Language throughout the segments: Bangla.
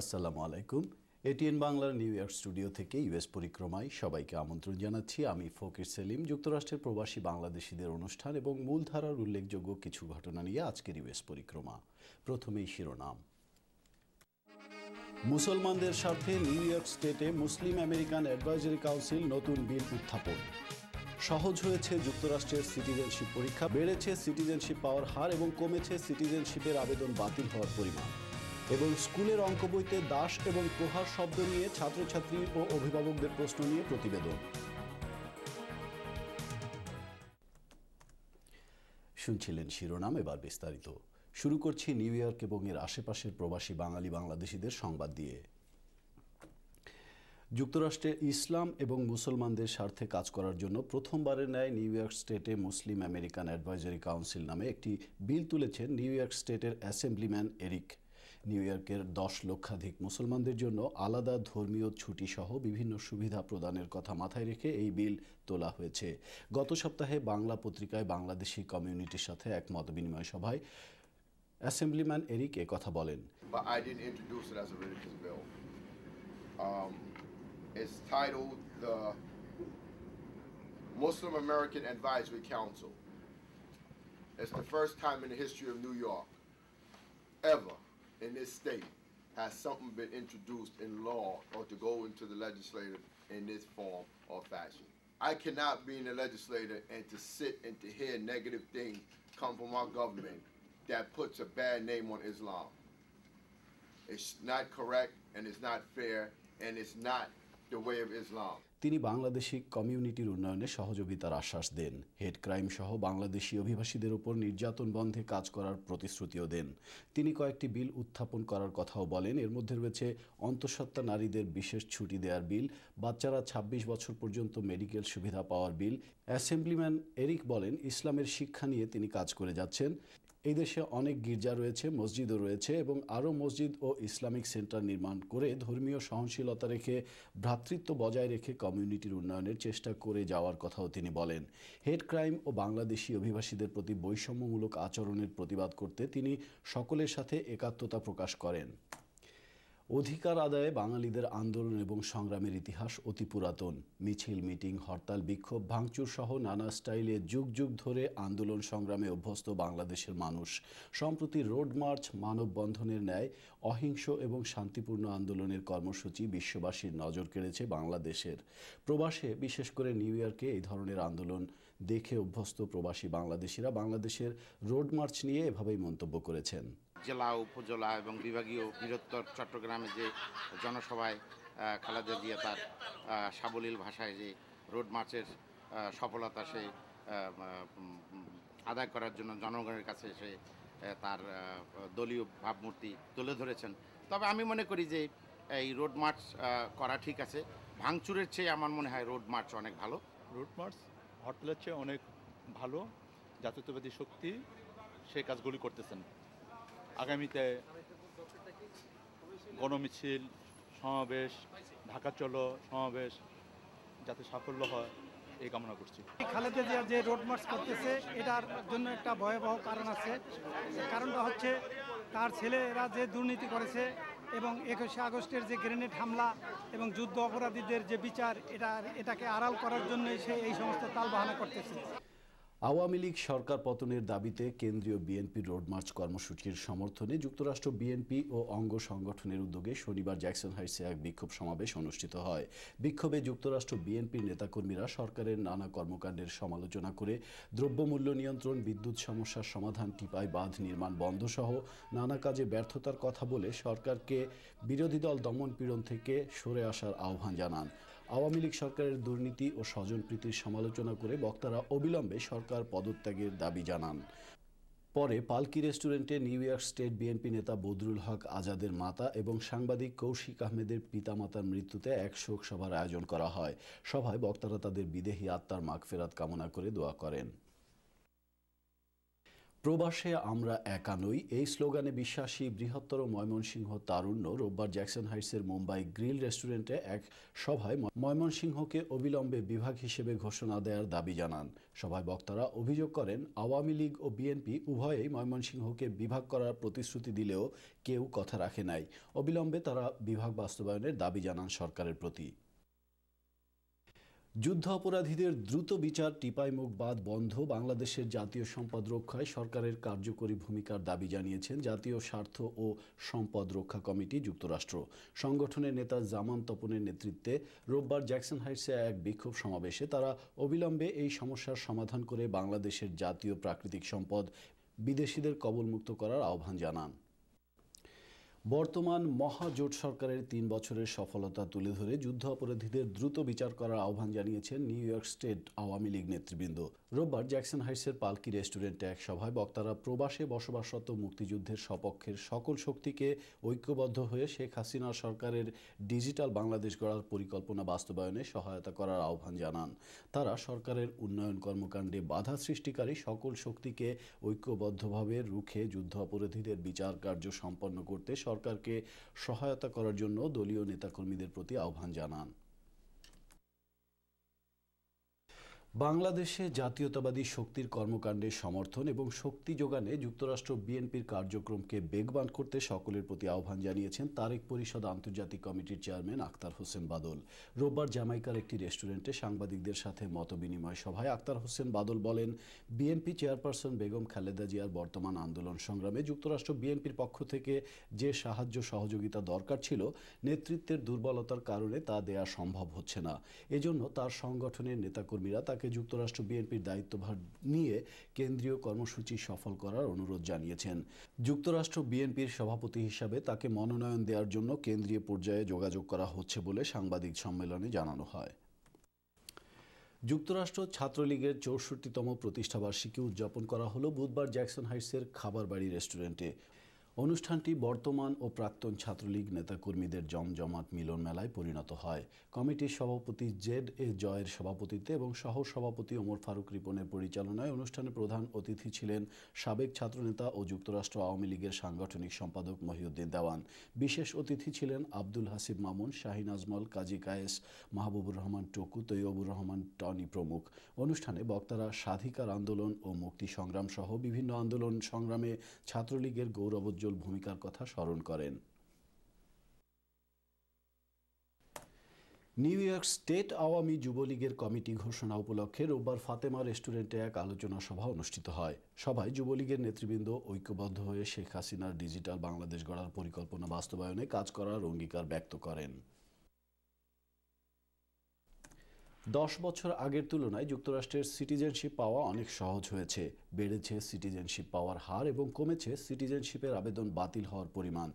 আসসালামু আলাইকুম। এটিএন বাংলার নিউ ইয়র্ক স্টুডিও থেকে ইউএস পরিক্রমায় সবাইকে আমন্ত্রণ জানাচ্ছি। আমি ফকির সেলিম। যুক্তরাষ্ট্রের প্রবাসী বাংলাদেশিদের অনুষ্ঠান এবং মূলধারার উল্লেখযোগ্য কিছু ঘটনা নিয়ে আজকের ইউএস পরিক্রমা। প্রথমেই শিরোনাম। মুসলমানদের স্বার্থে নিউ ইয়র্ক স্টেটে মুসলিম আমেরিকান অ্যাডভাইজারি কাউন্সিল নতুন বিল উত্থাপন। সহজ হয়েছে যুক্তরাষ্ট্রের সিটিজেনশিপ পরীক্ষা, বেড়েছে সিটিজেনশিপ পাওয়ার হার এবং কমেছে সিটিজেনশিপের আবেদন বাতিল হওয়ার পরিমাণ। এবং স্কুলের অঙ্ক বইতে দাস এবং প্রহার শব্দ নিয়ে ছাত্রছাত্রী ও অভিভাবকদের প্রশ্ন নিয়ে প্রতিবেদন। শুনছিলেন শিরোনাম, এবার বিস্তারিত। শুরু করছি নিউ ইয়র্ক এবং এর আশেপাশের প্রবাসী বাঙালি বাংলাদেশিদের সংবাদ দিয়ে। যুক্তরাষ্ট্রে ইসলাম এবং মুসলমানদের স্বার্থে কাজ করার জন্য প্রথমবারের ন্যায় নিউ ইয়র্ক স্টেটে মুসলিম আমেরিকান অ্যাডভাইজারি কাউন্সিল নামে একটি বিল তুলেছেন নিউ ইয়র্ক স্টেটের অ্যাসেম্বলিম্যান এরিক। নিউ ইয়র্কের 10 লক্ষাধিক মুসলমানদের জন্য আলাদা ধর্মীয় ছুটি সহ বিভিন্ন সুবিধা প্রদানের কথা মাথায় রেখে এই বিল তোলা হয়েছে। গত সপ্তাহে বাংলা পত্রিকায় বাংলাদেশি কমিউনিটির সাথে এক মত বিনিময় সভায় অ্যাসেম্বলিম্যান এরিক এ কথা বলেন। It's titled the Muslim American Advisory Council. It's the first time in the history of New York ever in this state has something been introduced in law or to go into the legislature in this form or fashion. I cannot be in the legislature and to sit and to hear negative things come from our government that puts a bad name on Islam. It's not correct and it's not fair and it's not the way of Islam. তিনি বাংলাদেশি কমিউনিটির উন্নয়নে সহযোগিতার আশ্বাস দেন। হেড ক্রাইম সহ বাংলাদেশি অভিবাসীদের উপর নির্যাতন বন্ধে কাজ করার প্রতিশ্রুতিও দেন। তিনি কয়েকটি বিল উত্থাপন করার কথাও বলেন। এর মধ্যে রয়েছে অন্তঃসত্ত্বা নারীদের বিশেষ ছুটি দেওয়ার বিল, বাচ্চারা 26 বছর পর্যন্ত মেডিকেল সুবিধা পাওয়ার বিল। অ্যাসেম্বলিম্যান এরিক বলেন, ইসলামের শিক্ষা নিয়ে তিনি কাজ করে যাচ্ছেন। এই দেশে অনেক গির্জা রয়েছে, মসজিদও রয়েছে এবং আরও মসজিদ ও ইসলামিক সেন্টার নির্মাণ করে ধর্মীয় সহনশীলতা রেখে ভ্রাতৃত্ব বজায় রেখে কমিউনিটির উন্নয়নের চেষ্টা করে যাওয়ার কথাও তিনি বলেন। হেড ক্রাইম ও বাংলাদেশি অভিবাসীদের প্রতি বৈষম্যমূলক আচরণের প্রতিবাদ করতে তিনি সকলের সাথে একাত্মতা প্রকাশ করেন। অধিকার আদায়ে বাঙালিদের আন্দোলন এবং সংগ্রামের ইতিহাস অতি পুরাতন। মিছিল, মিটিং, হরতাল, বিক্ষোভ, ভাঙচুর সহ নানা স্টাইলে যুগ যুগ ধরে আন্দোলন সংগ্রামে অভ্যস্ত বাংলাদেশের মানুষ সম্প্রতি রোড মার্চ, মানববন্ধনের ন্যায় অহিংস এবং শান্তিপূর্ণ আন্দোলনের কর্মসূচি বিশ্ববাসীর নজর কেড়েছে বাংলাদেশের। প্রবাসে, বিশেষ করে নিউ ইয়র্কে এই ধরনের আন্দোলন দেখে অভ্যস্ত প্রবাসী বাংলাদেশিরা বাংলাদেশের রোড মার্চ নিয়ে এভাবেই মন্তব্য করেছেন। জেলা, উপজেলা এবং বিভাগীয় বৃহত্তর চট্টগ্রামে যে জনসভায় খালেদা জিয়া তার সাবলীল ভাষায় যে রোড মার্চের সফলতা সে আদায় করার জন্য জনগণের কাছে সে তার দলীয় ভাবমূর্তি তুলে ধরেছেন। তবে আমি মনে করি যে এই রোড মার্চ করা ঠিক আছে। ভাঙচুরের চেয়ে আমার মনে হয় রোড মার্চ অনেক ভালো। রোড মার্চ হরতালের চেয়ে অনেক ভালো। জাতীয়তাবাদী শক্তি সেই কাজগুলি করতেছেন। আগামীতে গণমিছিল, সমাবেশ, ঢাকা চলো সমাবেশ যাতে সাফল্য হয় এই কামনা করছি। খালেদা জিয়া যে রোড মার্চ করতেছে এটার জন্য একটা ভয়াবহ কারণ আছে। কারণটা হচ্ছে তার ছেলেরা যে দুর্নীতি করেছে এবং 21শে আগস্টের যে গ্রেনেড হামলা এবং যুদ্ধ অপরাধীদের যে বিচার এটাকে আড়াল করার জন্যই সে এই সমস্ত তালবাহানা করতেছে। আওয়ামী লীগ সরকার পতনের দাবিতে কেন্দ্রীয় বিএনপির রোড মার্চ কর্মসূচির সমর্থনে যুক্তরাষ্ট্র বিএনপি ও অঙ্গ সংগঠনের উদ্যোগে শনিবার জ্যাকসন হাইটসে এক বিক্ষোভ সমাবেশ অনুষ্ঠিত হয়। বিক্ষোভে যুক্তরাষ্ট্র বিএনপির নেতাকর্মীরা সরকারের নানা কর্মকাণ্ডের সমালোচনা করে দ্রব্যমূল্য নিয়ন্ত্রণ, বিদ্যুৎ সমস্যার সমাধান, টিপাই বাঁধ নির্মাণ বন্ধ সহ নানা কাজে ব্যর্থতার কথা বলে সরকারকে বিরোধী দল দমন পীড়ন থেকে সরে আসার আহ্বান জানান। আওয়ামী লীগ সরকারের দুর্নীতি ও স্বজনপ্রীতির সমালোচনা করে বক্তারা অবিলম্বে সরকার পদত্যাগের দাবি জানান। পরে পালকি রেস্টুরেন্টে নিউ ইয়র্ক স্টেট বিএনপি নেতা বদরুল হক আজাদের মাতা এবং সাংবাদিক কৌশিক আহমেদের পিতামাতার মৃত্যুতে এক শোক সভার আয়োজন করা হয়। সভায় বক্তারা তাদের বিদেহী আত্মার মাগফিরাত কামনা করে দোয়া করেন। প্রবাসে আমরা একা নই এই স্লোগানে বিশ্বাসী বৃহত্তর ময়মনসিংহ তারুণ্য রোববার জ্যাকসন হাইটসের মুম্বাই গ্রিল রেস্টুরেন্টে এক সভায় ময়মনসিংহকে অবিলম্বে বিভাগ হিসেবে ঘোষণা দেওয়ার দাবি জানান। সভায় বক্তারা অভিযোগ করেন আওয়ামী লীগ ও বিএনপি উভয়েই ময়মনসিংহকে বিভাগ করার প্রতিশ্রুতি দিলেও কেউ কথা রাখে নাই। অবিলম্বে তারা বিভাগ বাস্তবায়নের দাবি জানান সরকারের প্রতি। যুদ্ধ অপরাধীদের দ্রুত বিচার, টিপাইমুখ বাঁধ বন্ধ, বাংলাদেশের জাতীয় সম্পদ রক্ষায় সরকারের কার্যকরী ভূমিকার দাবি জানিয়েছেন জাতীয় স্বার্থ ও সম্পদ রক্ষা কমিটি যুক্তরাষ্ট্র। সংগঠনের নেতা জামান তপনের নেতৃত্বে রোববার জ্যাকসন হাইটসে এক বিক্ষোভ সমাবেশে তারা অবিলম্বে এই সমস্যার সমাধান করে বাংলাদেশের জাতীয় প্রাকৃতিক সম্পদ বিদেশিদের কবলমুক্ত করার আহ্বান জানান। বর্তমান মহাজোট সরকারের 3 বছরের সফলতা তুলে ধরে যুদ্ধ অপরাধীদের দ্রুত বিচার করার আহ্বান জানিয়েছেন new York state Awami League নেতৃবৃন্দ। রোববার জ্যাকসন হাইটসের পালকি রেস্টুরেন্টে এক সভায় বক্তারা প্রবাসে বসবাসরত মুক্তিযুদ্ধের সপক্ষের সকল শক্তিকে ঐক্যবদ্ধ হয়ে শেখ হাসিনা সরকারের ডিজিটাল বাংলাদেশ গড়ার পরিকল্পনা বাস্তবায়নে সহায়তা করার আহ্বান জানান। তারা সরকারের উন্নয়ন কর্মকাণ্ডে বাধা সৃষ্টিকারী সকল শক্তিকে ঐক্যবদ্ধভাবে রুখে যুদ্ধ অপরাধীদের বিচার কার্য সম্পন্ন করতে সরকারকে সহায়তা করার জন্য দলীয় নেতাকর্মীদের প্রতি আহ্বান জানান। বাংলাদেশে জাতীয়তাবাদী শক্তির কর্মকাণ্ডে সমর্থন এবং শক্তি যোগানে যুক্তরাষ্ট্র বিএনপির কার্যক্রমকে বেগবান করতে সকলের প্রতি আহ্বান জানিয়েছেন তারেক পরিষদ আন্তর্জাতিক কমিটির চেয়ারম্যান আখতার হোসেন বাদল। রোববার জামাইকার একটি রেস্টুরেন্টে সাংবাদিকদের সাথে মতবিনিময় সভায় আখতার হোসেন বাদল বলেন, বিএনপি চেয়ারপারসন বেগম খালেদা জিয়ার বর্তমান আন্দোলন সংগ্রামে যুক্তরাষ্ট্র বিএনপির পক্ষ থেকে যে সাহায্য সহযোগিতা দরকার ছিল নেতৃত্বের দুর্বলতার কারণে তা দেয়া সম্ভব হচ্ছে না। এজন্য তার সংগঠনের নেতাকর্মীরা তাকে যুক্তরাষ্ট্র বিএনপির দায়িত্বভার নিয়ে কেন্দ্রীয় কর্মসূচি সফল করার অনুরোধ জানিয়েছেন। যুক্তরাষ্ট্র বিএনপির সভাপতি হিসাবে তাকে মনোনয়ন দেওয়ার জন্য কেন্দ্রীয় পর্যায়ে যোগাযোগ করা হচ্ছে বলে সাংবাদিক সম্মেলনে জানানো হয়। যুক্তরাষ্ট্র ছাত্রলীগের 64তম প্রতিষ্ঠাবার্ষিকী উদযাপন করা হলো বুধবার জ্যাকসন হাইটসের খাবার বাড়ি রেস্টুরেন্টে। অনুষ্ঠানটি বর্তমান ও প্রাক্তন ছাত্রলীগ নেতাকর্মীদের জমজমাট মিলন মেলায় পরিণত হয়। কমিটির সভাপতি জেড এ জয়ের সভাপতিত্বে এবং সহ সভাপতি ওমর ফারুক রিপনের পরিচালনায় অনুষ্ঠানে প্রধান অতিথি ছিলেন সাবেক ছাত্রনেতা ও যুক্তরাষ্ট্র আওয়ামী লীগের সাংগঠনিক সম্পাদক মহিউদ্দিন দেওয়ান। বিশেষ অতিথি ছিলেন আব্দুল হাসিব মামুন, শাহিন আজমল, কাজী কায়েস, মাহবুবুর রহমান টকু, তৈয়বুর রহমান টনি প্রমুখ। অনুষ্ঠানে বক্তারা স্বাধিকার আন্দোলন ও মুক্তি সংগ্রাম সহ বিভিন্ন আন্দোলন সংগ্রামে ছাত্রলীগের গৌরবোজ্জ্বল ভূমিকার কথা স্মরণ করেন। নিউ ইয়র্ক স্টেট আওয়ামী যুবলীগের কমিটি ঘোষণা উপলক্ষে রোববার ফাতেমা রেস্টুরেন্টে এক আলোচনা সভা অনুষ্ঠিত হয়। সভায় যুবলীগের নেতৃবৃন্দ ঐক্যবদ্ধ হয়ে শেখ হাসিনার ডিজিটাল বাংলাদেশ গড়ার পরিকল্পনা বাস্তবায়নে কাজ করার অঙ্গীকার ব্যক্ত করেন। 10 বছর আগের তুলনায় যুক্তরাষ্ট্রের সিটিজেনশিপ পাওয়া অনেক সহজ হয়েছে। বেড়েছে সিটিজেনশিপ পাওয়ার হার এবং কমেছে সিটিজেনশিপের আবেদন বাতিল হওয়ার পরিমাণ।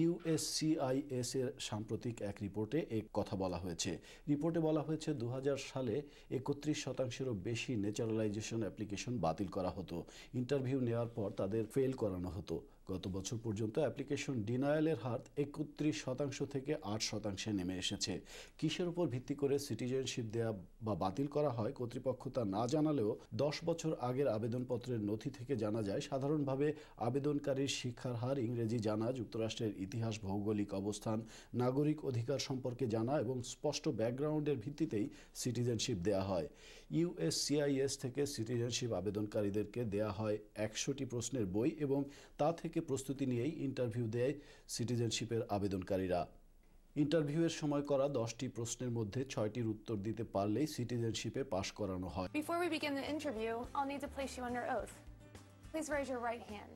ইউএসসিআইএস এর সাম্প্রতিক এক রিপোর্টে এই কথা বলা হয়েছে। রিপোর্টে বলা হয়েছে 2000 সালে 31%-এরও বেশি ন্যাচারালাইজেশন অ্যাপ্লিকেশন বাতিল করা হতো। ইন্টারভিউ নেওয়ার পর তাদের ফেল করানো হতো। গত বছর পর্যন্ত অ্যাপ্লিকেশন ডিনায়ালের হার 31% থেকে 8%-এ নেমে এসেছে। কিসের উপর ভিত্তি করে সিটিজেনশিপ দেয়া বা বাতিল করা হয় কর্তৃপক্ষ তা না জানালেও 10 বছর আগের আবেদনপত্রের নথি থেকে জানা যায় সাধারণভাবে আবেদনকারীর শিক্ষার হার, ইংরেজি জানা, যুক্তরাষ্ট্রের ইতিহাস, ভৌগোলিক অবস্থান, নাগরিক অধিকার সম্পর্কে জানা এবং স্পষ্ট ব্যাকগ্রাউন্ডের ভিত্তিতেই সিটিজেনশিপ দেয়া হয়। ইউএসসিআইএস থেকে সিটিজেনশিপ আবেদনকারীদেরকে দেয়া হয় 100টি প্রশ্নের বই এবং তা থেকে প্রস্তুতি নিয়েই ইন্টারভিউ দেয় সিটিজেনশিপের আবেদনকারীরা। ইন্টারভিউয়ের সময় করা 10টি প্রশ্নের মধ্যে 6টির উত্তর দিতে পারলেই সিটিজেনশিপে পাশ করানো হয়। Before we begin the interview, I'll need to place you under oath. Please raise your right hand.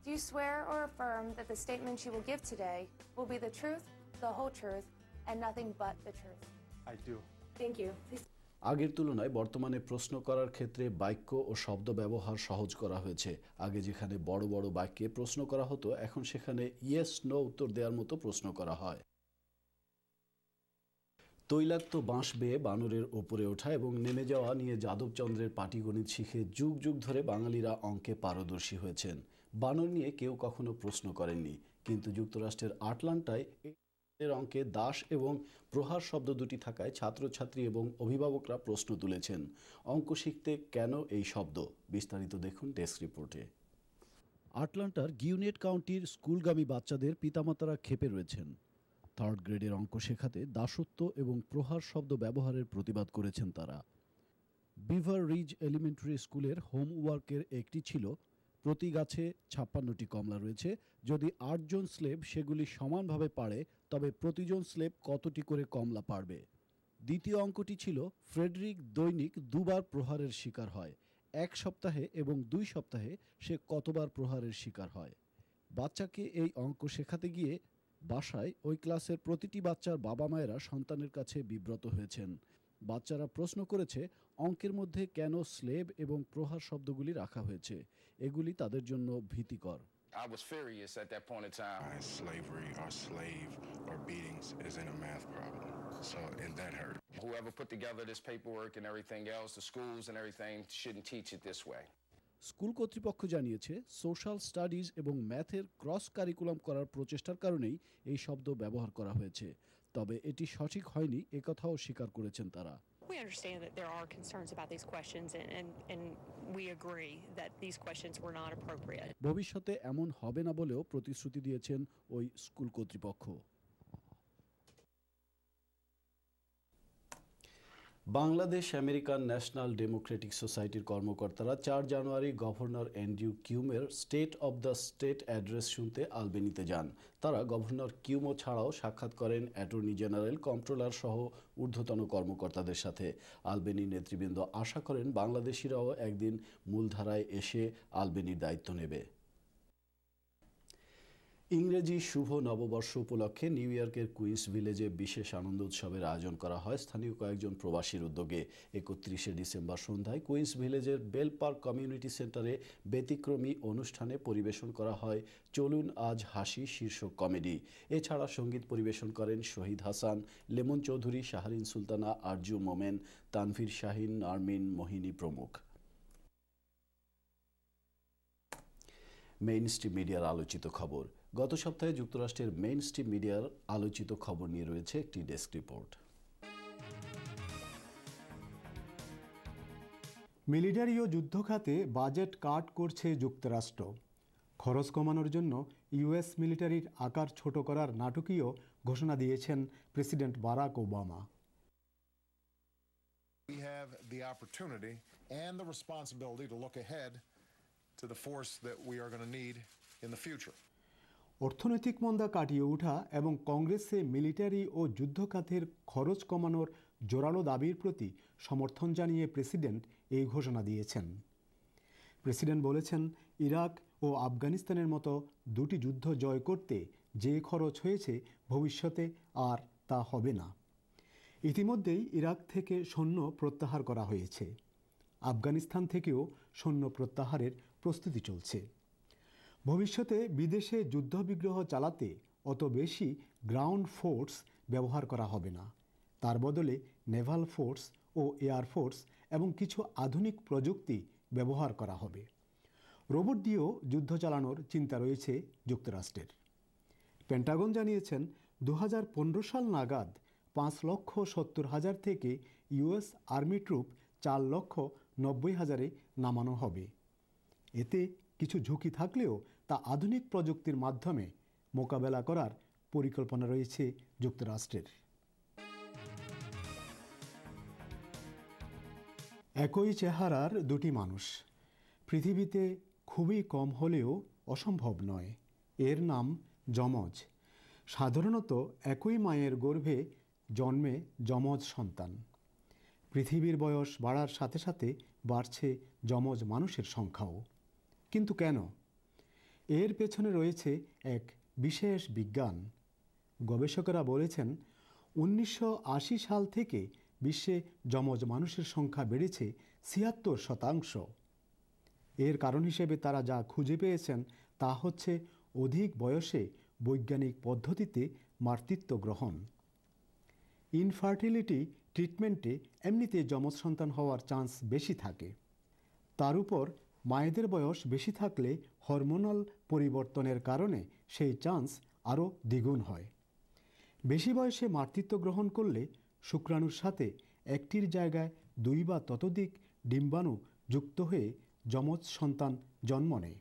Do you swear or affirm that the statements you will give today will be the truth, the whole truth, and nothing but the truth? I do. Thank you. Please. আগের তুলনায় বর্তমানে প্রশ্ন করার ক্ষেত্রে বাক্য ও শব্দ ব্যবহার সহজ করা হয়েছে। আগে যেখানে বড় বড় বাক্যে প্রশ্ন করা হতো, এখন সেখানে ইয়েস নো উত্তর দেওয়ার মতো প্রশ্ন করা হয়। তৈলাক্ত বাঁশ বেয়ে বানরের ওপরে ওঠা এবং নেমে যাওয়া নিয়ে যাদবচন্দ্রের পাটিগণিত শিখে যুগ যুগ ধরে বাঙালিরা অঙ্কে পারদর্শী হয়েছেন। বানর নিয়ে কেউ কখনো প্রশ্ন করেননি, কিন্তু যুক্তরাষ্ট্রের আটলান্টায় এর অঙ্কে দাস এবং প্রহার শব্দ দুটি থাকায় ছাত্রছাত্রী এবং অভিভাবকরা প্রশ্ন তুলেছেন, অঙ্ক শিখতে কেন এই শব্দ? বিস্তারিত দেখুন ডেস্ক রিপোর্টে। আটলান্টার গিউনেট কাউন্টির স্কুলগামী বাচ্চাদের পিতামাতারা ক্ষেপে রয়েছেন। 3rd গ্রেডের অঙ্ক শেখাতে দাসত্ব এবং প্রহার শব্দ ব্যবহারের প্রতিবাদ করেছেন তারা। বিভার রিজ এলিমেন্টারি স্কুলের হোমওয়ার্কের একটি ছিল, প্রতি গাছে 56টি কমলা রয়েছে, যদি 8 জন স্লেভ সেগুলি সমানভাবে পারে তবে প্রতিজন স্লেভ কতটি করে কমলা পারবে। দ্বিতীয় অঙ্কটি ছিল, ফ্রেডরিক দৈনিক 2 বার প্রহারের শিকার হয়, 1 সপ্তাহে এবং 2 সপ্তাহে সে কতবার প্রহারের শিকার হয়। বাচ্চাকে এই অঙ্ক শেখাতে গিয়ে বাসায় ওই ক্লাসের প্রতিটি বাচ্চার বাবা মায়েরা সন্তানের কাছে বিব্রত হয়েছেন। বাচ্চারা প্রশ্ন করেছে, অঙ্কের মধ্যে কেন স্লেভ এবং প্রহার শব্দগুলি রাখা হয়েছে, এগুলি তাদের জন্য ভীতিকর। I was furious at that point in time. Slavery or slave or beatings isn't a math problem. So, and that hurt. Whoever put together this paperwork and everything else, the schools and everything, shouldn't teach it this way. School কর্তৃপক্ষ জানিয়েছে, সোশ্যাল স্টাডিজ এবং ম্যাথের ক্রস কারিকুলাম করার প্রচেষ্টার কারণেই এই শব্দ ব্যবহার করা হয়েছে, তবে এটি সঠিক হয়নি একথাও স্বীকার করেছেন তারা। We understand that there are concerns about these questions and we agree that these questions were not appropriate. ভবিষ্যতে এমন হবে না বলেও প্রতিশ্রুতি দিয়েছেন ওই স্কুল কর্তৃপক্ষ। বাংলাদেশ আমেরিকান ন্যাশনাল ডেমোক্রেটিক সোসাইটির কর্মকর্তারা 4 জানুয়ারি গভর্নর অ্যান্ড্রু কিউমের State of the State address শুনতে আলবেনিতে যান। তারা গভর্নর কিউমো ছাড়াও সাক্ষাৎ করেন অ্যাটর্নি জেনারেল, কন্ট্রোলার সহ ঊর্ধ্বতন কর্মকর্তাদের সাথে। আলবেনির নেতৃবৃন্দ আশা করেন বাংলাদেশিরাও একদিন মূলধারায় এসে আলবেনির দায়িত্ব নেবে। ইংরেজি শুভ নববর্ষ উপলক্ষে নিউ ইয়র্কের কুইন্স ভিলেজে বিশেষ আনন্দ উৎসবের আয়োজন করা হয় স্থানীয় কয়েকজন প্রবাসীর উদ্যোগে। 31শে ডিসেম্বর সন্ধ্যায় কুইন্স ভিলেজের বেল পার্ক কমিউনিটি সেন্টারে ব্যতিক্রমী অনুষ্ঠানে পরিবেশন করা হয় চলুন আজ হাসি শীর্ষক কমেডি। এছাড়া সঙ্গীত পরিবেশন করেন শহীদ হাসান, লেমন চৌধুরী, শাহরিন সুলতানা, আরজু মোমেন, তানভীর শাহিন, নারমিন, মোহিনী প্রমুখ। মেইনস্ট্রিম মিডিয়ার আলোচিত খবর। গত সপ্তাহে যুক্তরাষ্ট্রের মেইনস্ট্রিম মিডিয়ার আলোচিত খবর নিয়ে রয়েছে একটি ডেস্ক রিপোর্ট। মিলিটারি ও যুদ্ধ খাতে বাজেট কাট করছে যুক্তরাষ্ট্র। খরচ কমানোর জন্য ইউএস মিলিটারির আকার ছোট করার নাটকীয় ঘোষণা দিয়েছেন president Barack Obama. We have the opportunity and the responsibility to look ahead to the force that we are going to need in the future. অর্থনৈতিক মন্দা কাটিয়ে ওঠা এবং কংগ্রেসে মিলিটারি ও যুদ্ধ খাতের খরচ কমানোর জোরালো দাবির প্রতি সমর্থন জানিয়ে প্রেসিডেন্ট এই ঘোষণা দিয়েছেন। প্রেসিডেন্ট বলেছেন, ইরাক ও আফগানিস্তানের মতো দুটি যুদ্ধ জয় করতে যে খরচ হয়েছে ভবিষ্যতে আর তা হবে না। ইতিমধ্যেই ইরাক থেকে সৈন্য প্রত্যাহার করা হয়েছে। আফগানিস্তান থেকেও সৈন্য প্রত্যাহারের প্রস্তুতি চলছে। ভবিষ্যতে বিদেশে যুদ্ধবিগ্রহ চালাতে অত বেশি গ্রাউন্ড ফোর্স ব্যবহার করা হবে না। তার বদলে নেভাল ফোর্স ও এয়ার ফোর্স এবং কিছু আধুনিক প্রযুক্তি ব্যবহার করা হবে। রোবট দিয়েও যুদ্ধ চালানোর চিন্তা রয়েছে যুক্তরাষ্ট্রের। পেন্টাগন জানিয়েছেন 2015 সাল নাগাদ 5,70,000 থেকে ইউএস আর্মি ট্রুপ 4,90,000-এ নামানো হবে। এতে কিছু ঝুঁকি থাকলেও তা আধুনিক প্রযুক্তির মাধ্যমে মোকাবেলা করার পরিকল্পনা রয়েছে যুক্তরাষ্ট্রের। একই চেহারার দুটি মানুষ পৃথিবীতে খুবই কম হলেও অসম্ভব নয়। এর নাম যমজ। সাধারণত একই মায়ের গর্ভে জন্মে যমজ সন্তান। পৃথিবীর বয়স বাড়ার সাথে সাথে বাড়ছে যমজ মানুষের সংখ্যাও। কিন্তু কেন? এর পেছনে রয়েছে এক বিশেষ বিজ্ঞান। গবেষকেরা বলেছেন 1980 সাল থেকে বিশ্বে যমজ মানুষের সংখ্যা বেড়েছে 76%। এর কারণ হিসেবে তারা যা খুঁজে পেয়েছেন তা হচ্ছে অধিক বয়সে বৈজ্ঞানিক পদ্ধতিতে মাতৃত্ব গ্রহণ। ইনফার্টিলিটি ট্রিটমেন্টে এমনিতে যমজ সন্তান হওয়ার চান্স বেশি থাকে। তার উপর মায়েদের বয়স বেশি থাকলে হরমোনাল পরিবর্তনের কারণে সেই চান্স আরও দ্বিগুণ হয়। বেশি বয়সে মাতৃত্ব গ্রহণ করলে শুক্রাণুর সাথে একটির জায়গায় 2 বা ততোধিক ডিম্বাণু যুক্ত হয়ে যমজ সন্তান জন্ম নেয়।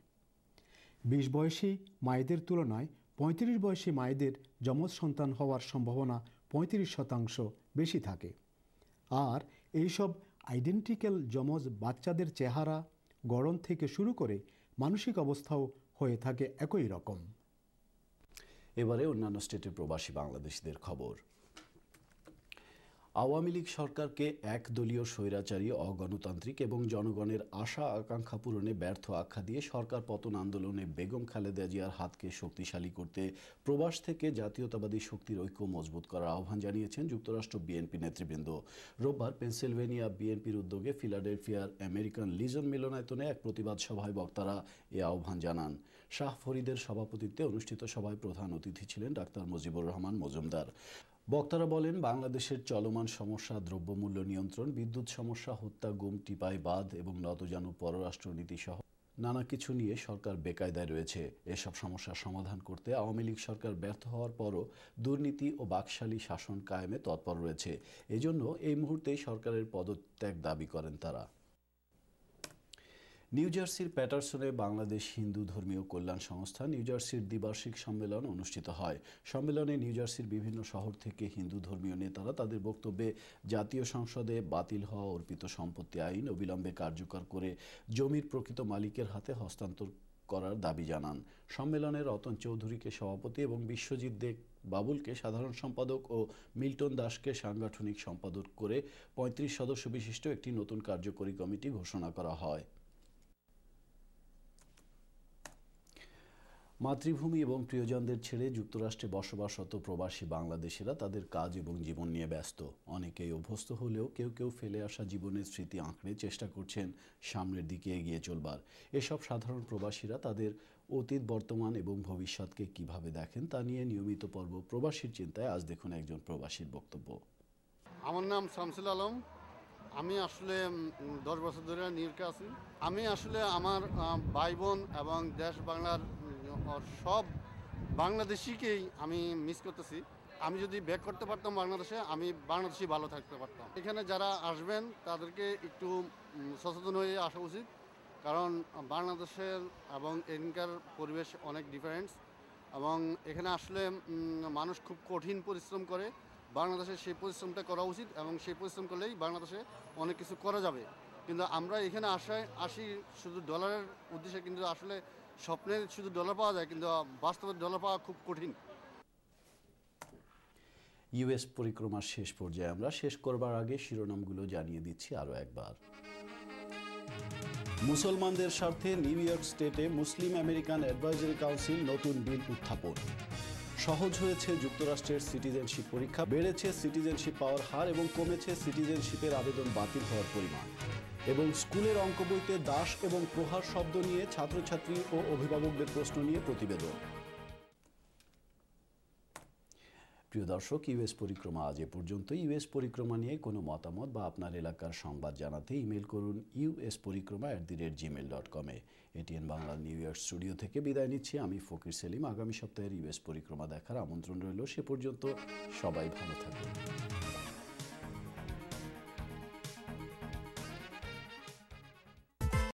20 বয়সী মায়েদের তুলনায় 35 বয়সী মায়েদের যমজ সন্তান হওয়ার সম্ভাবনা 35% বেশি থাকে। আর এইসব আইডেন্টিক্যাল যমজ বাচ্চাদের চেহারা, গড়ন থেকে শুরু করে মানসিক অবস্থাও হয়ে থাকে একই রকম। এবারে অন্যান্য স্টেটের প্রবাসী বাংলাদেশিদের খবর। আওয়ামী লীগ সরকারকে একদলীয় স্বৈরাচারী, অগণতান্ত্রিক এবং জনগণের আশা আকাঙ্ক্ষা পূরণে ব্যর্থ আখ্যা দিয়ে সরকার পতন আন্দোলনে বেগম খালেদা জিয়ার হাতকে শক্তিশালী করতে প্রবাস থেকে জাতীয়তাবাদী শক্তির ঐক্য মজবুত করার আহ্বান জানিয়েছেন যুক্তরাষ্ট্র বিএনপি নেতৃবৃন্দ। রোববার পেনসিলভেনিয়া বিএনপির উদ্যোগে ফিলাডেলফিয়ার আমেরিকান লিজন মিলনায়তনে এক প্রতিবাদ সভায় বক্তারা এ আহ্বান জানান। শাহ ফরিদের সভাপতিত্বে অনুষ্ঠিত সভায় প্রধান অতিথি ছিলেন ডাক্তার মুজিবুর রহমান মজুমদার। বক্তারা বলেন, বাংলাদেশের চলমান সমস্যা, দ্রব্যমূল্য নিয়ন্ত্রণ, বিদ্যুৎ সমস্যা, হত্যা, গুম, টিপাই বাঁধ এবং নতজানু পররাষ্ট্রনীতি সহ নানা কিছু নিয়ে সরকার বেকায়দায় রয়েছে। এসব সমস্যার সমাধান করতে আওয়ামী লীগ সরকার ব্যর্থ হওয়ার পরও দুর্নীতি ও বাকশালী শাসন কায়েমে তৎপর রয়েছে। এজন্য এই মুহূর্তেই সরকারের পদত্যাগ দাবি করেন তারা। নিউ জার্সির প্যাটারসনে বাংলাদেশ হিন্দু ধর্মীয় কল্যাণ সংস্থা নিউ জার্সির দ্বিবার্ষিক সম্মেলন অনুষ্ঠিত হয়। সম্মেলনে নিউ জার্সির বিভিন্ন শহর থেকে হিন্দু ধর্মীয় নেতারা তাদের বক্তব্যে জাতীয় সংসদে বাতিল হওয়া অর্পিত সম্পত্তি আইন অবিলম্বে কার্যকর করে জমির প্রকৃত মালিকের হাতে হস্তান্তর করার দাবি জানান। সম্মেলনে রতন চৌধুরীকে সভাপতি এবং বিশ্বজিৎ দেব বাবুলকে সাধারণ সম্পাদক ও মিল্টন দাসকে সাংগঠনিক সম্পাদক করে 35 সদস্য বিশিষ্ট একটি নতুন কার্যকরী কমিটি ঘোষণা করা হয়। মাতৃভূমি এবং প্রিয়জনদের ছেড়ে যুক্তরাষ্ট্রে বসবাসরত প্রবাসী বাংলাদেশিরা তাদের কাজ এবং জীবন নিয়ে ব্যস্ত। অনেকেই অভ্যস্ত হলেও কেউ কেউ ফেলে আসা জীবনের স্মৃতি আঁকড়ে চেষ্টা করছেন সামনের দিকে এগিয়ে চলবার। এসব সাধারণ প্রবাসীরা তাদের অতীত, বর্তমান এবং ভবিষ্যৎকে কিভাবে দেখেন তা নিয়ে নিয়মিত পর্ব প্রবাসীর চিন্তায় আজ দেখুন একজন প্রবাসীর বক্তব্য। আমার নাম শামসুল আলম। আমি আসলে 10 বছর ধরে নিউ ইয়র্কে আছি। আমি আসলে আমার ভাই বোন এবং দেশ বাংলার সব বাংলাদেশিকেই আমি মিস করতেছি। আমি যদি ব্যাক করতে পারতাম বাংলাদেশে, আমি বাংলাদেশি ভালো থাকতে পারতাম। এখানে যারা আসবেন তাদেরকে একটু সচেতন হয়ে আসা উচিত, কারণ বাংলাদেশের এবং এখানকার পরিবেশ অনেক ডিফারেন্স এবং এখানে আসলে মানুষ খুব কঠিন পরিশ্রম করে। বাংলাদেশে সেই পরিশ্রমটা করা উচিত এবং সেই পরিশ্রম করলেই বাংলাদেশে অনেক কিছু করা যাবে। কিন্তু আমরা এখানে আসি শুধু ডলারের উদ্দেশ্যে, কিন্তু আসলে স্বপ্নে শুধু ডলার পাওয়া যায়, কিন্তু বাস্তবে ডলার পাওয়া খুব কঠিন। ইউএস পরিক্রমার শেষ পর্যায়ে আমরা। শেষ করবার আগে শিরোনামগুলো জানিয়ে দিচ্ছি আরও একবার। মুসলমানদের স্বার্থে নিউ ইয়র্ক স্টেটে মুসলিম আমেরিকান অ্যাডভাইজারি কাউন্সিল নতুন বিল উত্থাপন। সহজ হয়েছে যুক্তরাষ্ট্রের সিটিজেনশিপ পরীক্ষা, বেড়েছে সিটিজেনশিপ পাওয়ার হার এবং কমেছে সিটিজেনশিপের আবেদন বাতিল হওয়ার পরিমাণ। এবং স্কুলের অঙ্ক বইতে দাস এবং প্রহার শব্দ নিয়ে ছাত্রছাত্রী ও অভিভাবকদের প্রশ্ন নিয়ে প্রতিবেদন। প্রিয় দর্শক, ইউএস পরিক্রমা আজ এ পর্যন্ত। ইউএস পরিক্রমা নিয়ে কোনো মতামত বা আপনার এলাকার সংবাদ জানাতে ইমেল করুন uspodikroma@gmail.com। ATN Bangla new York studio থেকে বিদায় নিচ্ছি আমি ফকির সেলিম। আগামী সপ্তাহের ইউএস পরিক্রমা দেখার আমন্ত্রণ রইল। সে পর্যন্ত সবাই ভালো থাকবেন।